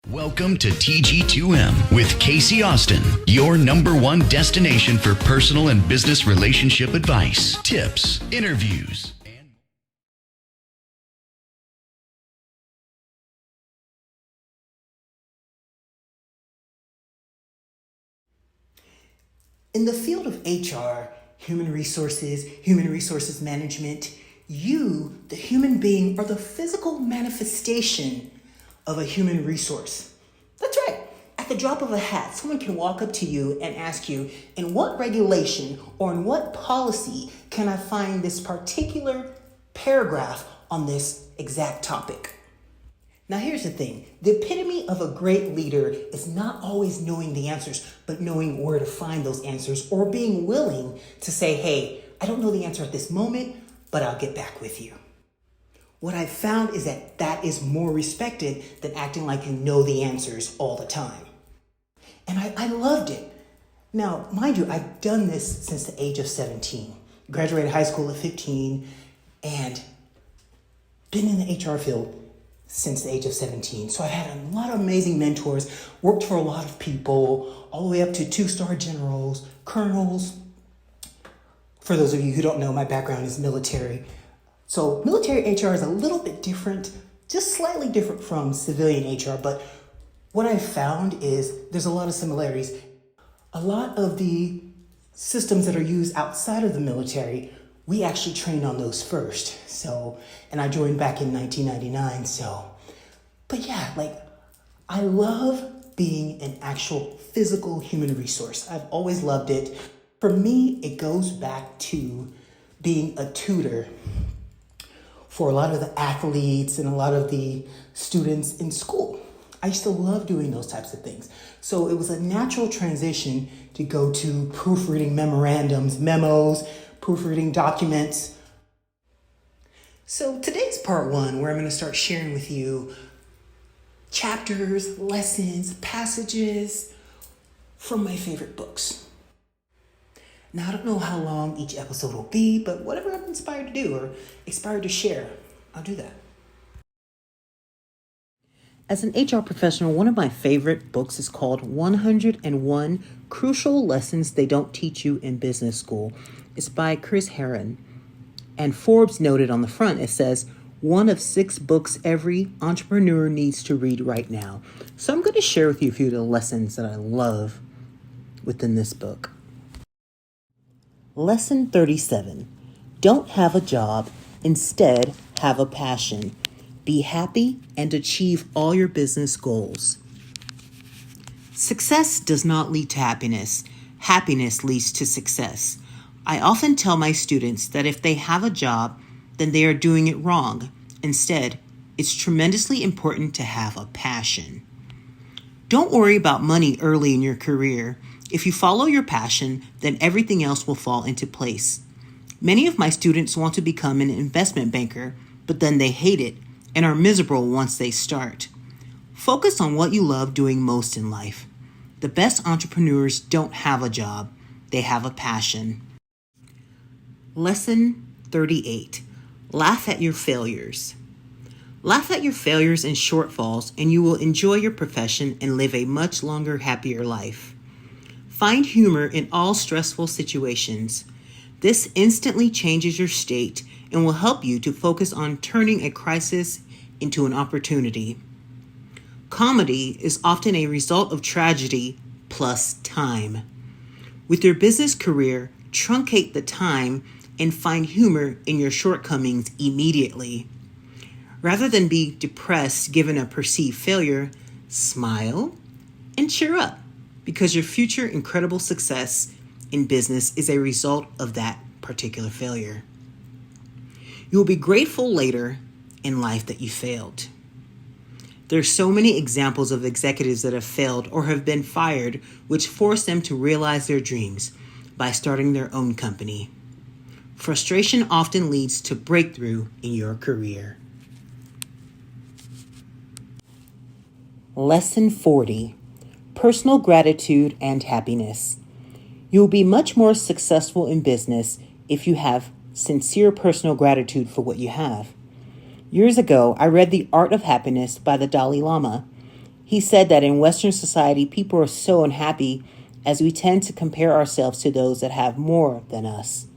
Welcome to TG2M with KayeCeeOz, your number one destination for personal and business relationship advice, tips, interviews. In the field of HR, human resources management, you, the human being, are the physical manifestation of a human resource. That's right. At the drop of a hat, someone can walk up to you and ask you, in what regulation or in what policy can I find this particular paragraph on this exact topic? Now, here's the thing. The epitome of a great leader is not always knowing the answers, but knowing where to find those answers or being willing to say, hey, I don't know the answer at this moment, but I'll get back with you. What I've found is that is more respected than acting like you know the answers all the time. And I loved it. Now, mind you, I've done this since the age of 17. Graduated high school at 15 and been in the HR field since the age of 17. So I've had a lot of amazing mentors, worked for a lot of people, all the way up to 2-star generals, colonels. For those of you who don't know, my background is military. So military HR is a little bit different, just slightly different from civilian HR. But what I've found is there's a lot of similarities. A lot of the systems that are used outside of the military, we actually trained on those first. And I joined back in 1999. But yeah, I love being an actual physical human resource. I've always loved it. For me, it goes back to being a tutor for a lot of the athletes and a lot of the students in school. I used to love doing those types of things. So it was a natural transition to go to proofreading memorandums, memos, proofreading documents. So today's part one, where I'm going to start sharing with you chapters, lessons, passages from my favorite books. Now, I don't know how long each episode will be, but whatever I'm inspired to do or inspired to share, I'll do that. As an HR professional, one of my favorite books is called 101 Crucial Lessons They Don't Teach You in Business School. It's by Chris Herron. And Forbes noted on the front, it says, one of 6 books every entrepreneur needs to read right now. So I'm going to share with you a few of the lessons that I love within this book. Lesson 37. Don't have a job. Instead, have a passion. Be happy and achieve all your business goals. Success does not lead to happiness. Happiness leads to success. I often tell my students that if they have a job, then they are doing it wrong. Instead, it's tremendously important to have a passion. Don't worry about money early in your career. If you follow your passion, then everything else will fall into place. Many of my students want to become an investment banker, but then they hate it and are miserable once they start. Focus on what you love doing most in life. The best entrepreneurs don't have a job. They have a passion. Lesson 38. Laugh at your failures. Laugh at your failures and shortfalls, and you will enjoy your profession and live a much longer, happier life. Find humor in all stressful situations. This instantly changes your state and will help you to focus on turning a crisis into an opportunity. Comedy is often a result of tragedy plus time. With your business career, truncate the time and find humor in your shortcomings immediately. Rather than be depressed given a perceived failure, smile and cheer up, because your future incredible success in business is a result of that particular failure. You will be grateful later in life that you failed. There are so many examples of executives that have failed or have been fired, which forced them to realize their dreams by starting their own company. Frustration often leads to breakthrough in your career. Lesson 40. Personal gratitude and happiness. You will be much more successful in business if you have sincere personal gratitude for what you have. Years ago, I read The Art of Happiness by the Dalai Lama. He said that in Western society, people are so unhappy as we tend to compare ourselves to those that have more than us.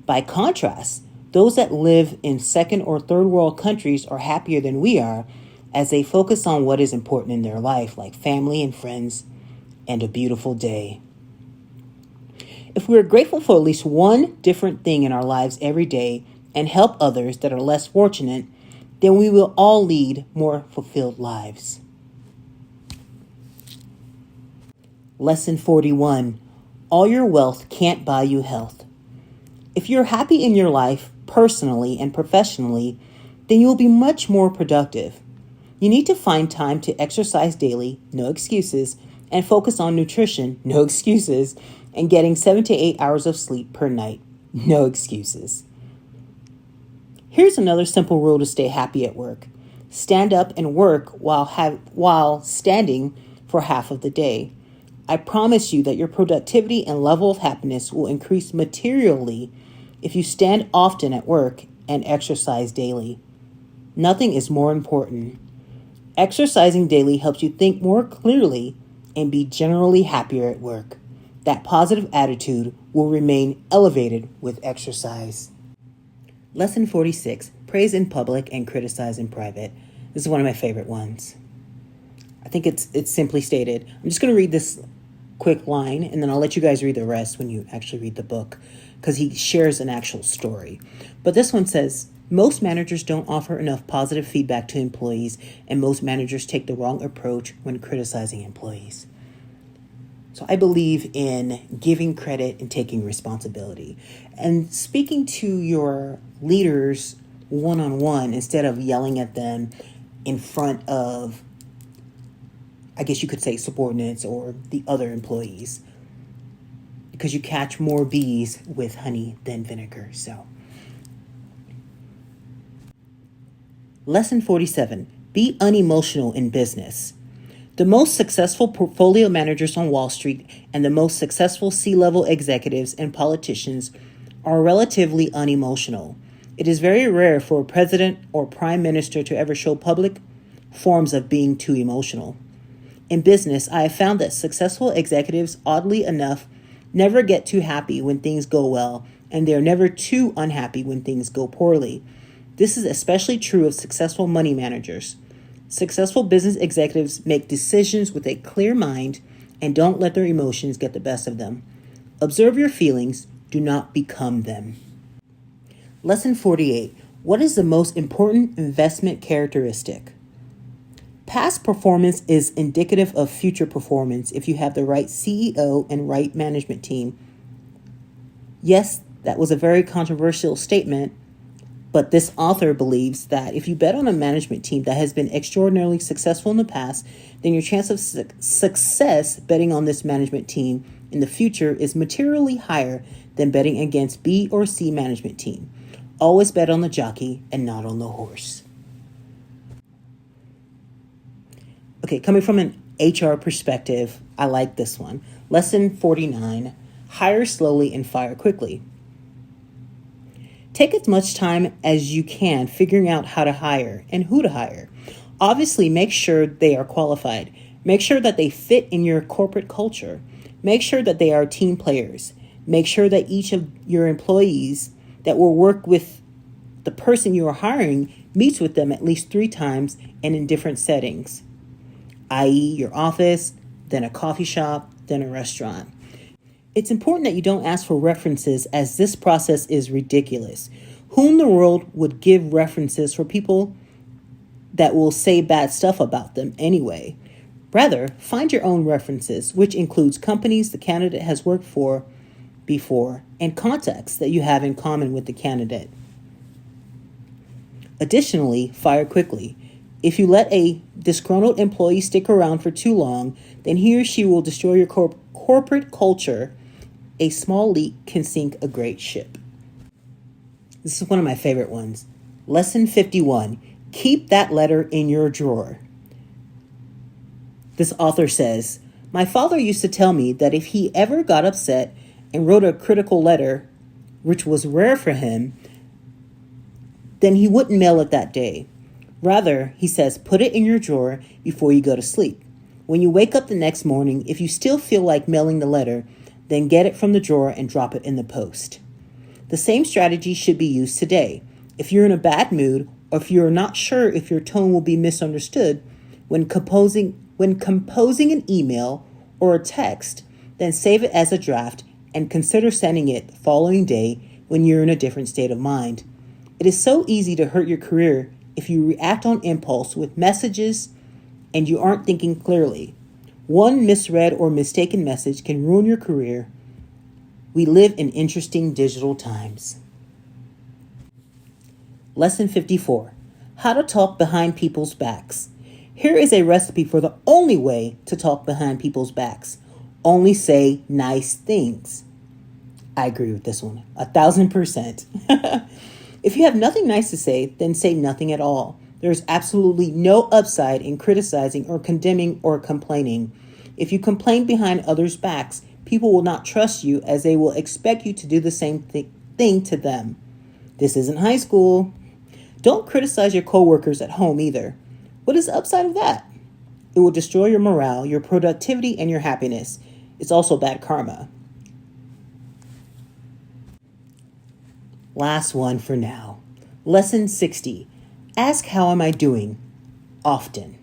By contrast, those that live in second or third world countries are happier than we are as they focus on what is important in their life, like family and friends and a beautiful day. If we are grateful for at least one different thing in our lives every day and help others that are less fortunate, then we will all lead more fulfilled lives. Lesson 41. All your wealth can't buy you health. If you're happy in your life, personally and professionally, then you will be much more productive. You need to find time to exercise daily, no excuses, and focus on nutrition, no excuses, and getting 7 to 8 hours of sleep per night, no excuses. Here's another simple rule to stay happy at work. Stand up and work while standing for half of the day. I promise you that your productivity and level of happiness will increase materially if you stand often at work and exercise daily. Nothing is more important. Exercising daily helps you think more clearly and be generally happier at work. That positive attitude will remain elevated with exercise. Lesson 46, praise in public and criticize in private. This is one of my favorite ones. I think it's simply stated. I'm just going to read this quick line, and then I'll let you guys read the rest when you actually read the book, because he shares an actual story. But this one says, most managers don't offer enough positive feedback to employees, and most managers take the wrong approach when criticizing employees. So I believe in giving credit and taking responsibility. And speaking to your leaders one-on-one instead of yelling at them in front of, I guess you could say, subordinates or the other employees. Because you catch more bees with honey than vinegar. So, Lesson 47. Be unemotional in business. The most successful portfolio managers on Wall Street and the most successful C-level executives and politicians are relatively unemotional. It is very rare for a president or prime minister to ever show public forms of being too emotional. In business, I have found that successful executives, oddly enough, never get too happy when things go well, and they're never too unhappy when things go poorly. This is especially true of successful money managers. Successful business executives make decisions with a clear mind and don't let their emotions get the best of them. Observe your feelings, do not become them. Lesson 48. What is the most important investment characteristic? Past performance is indicative of future performance if you have the right CEO and right management team. Yes, that was a very controversial statement, but this author believes that if you bet on a management team that has been extraordinarily successful in the past, then your chance of success betting on this management team in the future is materially higher than betting against B or C management team. Always bet on the jockey and not on the horse. Okay, coming from an HR perspective, I like this one. Lesson 49, hire slowly and fire quickly. Take as much time as you can figuring out how to hire and who to hire. Obviously, make sure they are qualified. Make sure that they fit in your corporate culture. Make sure that they are team players. Make sure that each of your employees that will work with the person you are hiring meets with them at least 3 times and in different settings, i.e. your office, then a coffee shop, then a restaurant. It's important that you don't ask for references, as this process is ridiculous. Who in the world would give references for people that will say bad stuff about them anyway? Rather, find your own references, which includes companies the candidate has worked for before and contacts that you have in common with the candidate. Additionally, fire quickly. If you let a disgruntled employee stick around for too long, then he or she will destroy your corporate culture. A small leak can sink a great ship. This is one of my favorite ones. Lesson 51. Keep that letter in your drawer. This author says, my father used to tell me that if he ever got upset and wrote a critical letter, which was rare for him, then he wouldn't mail it that day. Rather, he says, put it in your drawer before you go to sleep. When you wake up the next morning, if you still feel like mailing the letter, then get it from the drawer and drop it in the post. The same strategy should be used today. If you're in a bad mood, or if you're not sure if your tone will be misunderstood when composing an email or a text, then save it as a draft and consider sending it the following day when you're in a different state of mind. It is so easy to hurt your career if you react on impulse with messages and you aren't thinking clearly. One misread or mistaken message can ruin your career. We live in interesting digital times. Lesson 54. How to talk behind people's backs. Here is a recipe for the only way to talk behind people's backs. Only say nice things. I agree with this one, 1,000%. If you have nothing nice to say, then say nothing at all. There is absolutely no upside in criticizing or condemning or complaining. If you complain behind others' backs, people will not trust you as they will expect you to do the same thing to them. This isn't high school. Don't criticize your coworkers at home either. What is the upside of that? It will destroy your morale, your productivity, and your happiness. It's also bad karma. Last one for now. Lesson 60. Ask how am I doing? Often.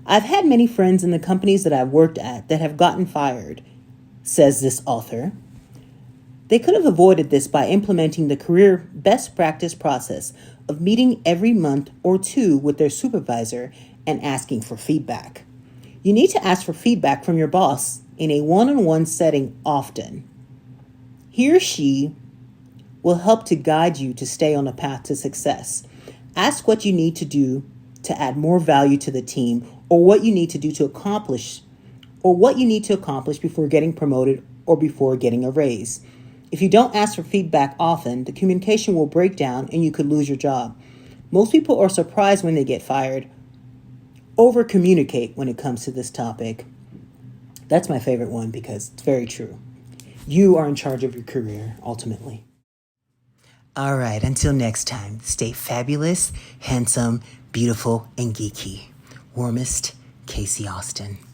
I've had many friends in the companies that I've worked at that have gotten fired, says this author. They could have avoided this by implementing the career best practice process of meeting every month or two with their supervisor and asking for feedback. You need to ask for feedback from your boss in a one-on-one setting often. He or she will help to guide you to stay on a path to success. Ask what you need to do to add more value to the team, or what you need to do to accomplish, before getting promoted or before getting a raise. If you don't ask for feedback often, the communication will break down and you could lose your job. Most people are surprised when they get fired. Over-communicate when it comes to this topic. That's my favorite one because it's very true. You are in charge of your career, ultimately. All right, until next time, stay fabulous, handsome, beautiful, and geeky. Warmest, KayeCeeOz.